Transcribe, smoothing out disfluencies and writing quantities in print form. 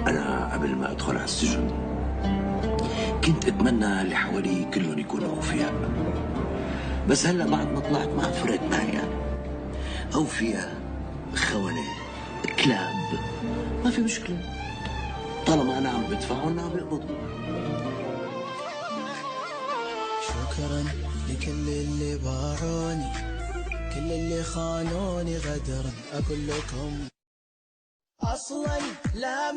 أنا قبل ما أدخل على السجن كنت أتمنى اللي حوالي كلهم يكونوا أوفياء، بس هلا بعد ما طلعت ما فرقت معي. أوفياء، خونة، كلاب، ما في مشكلة طالما أنا عم بدفع وأنا عم بقبضوا. شكرا لكل اللي باعوني، كل اللي خانوني غدرا، أقول لكم أصلا لا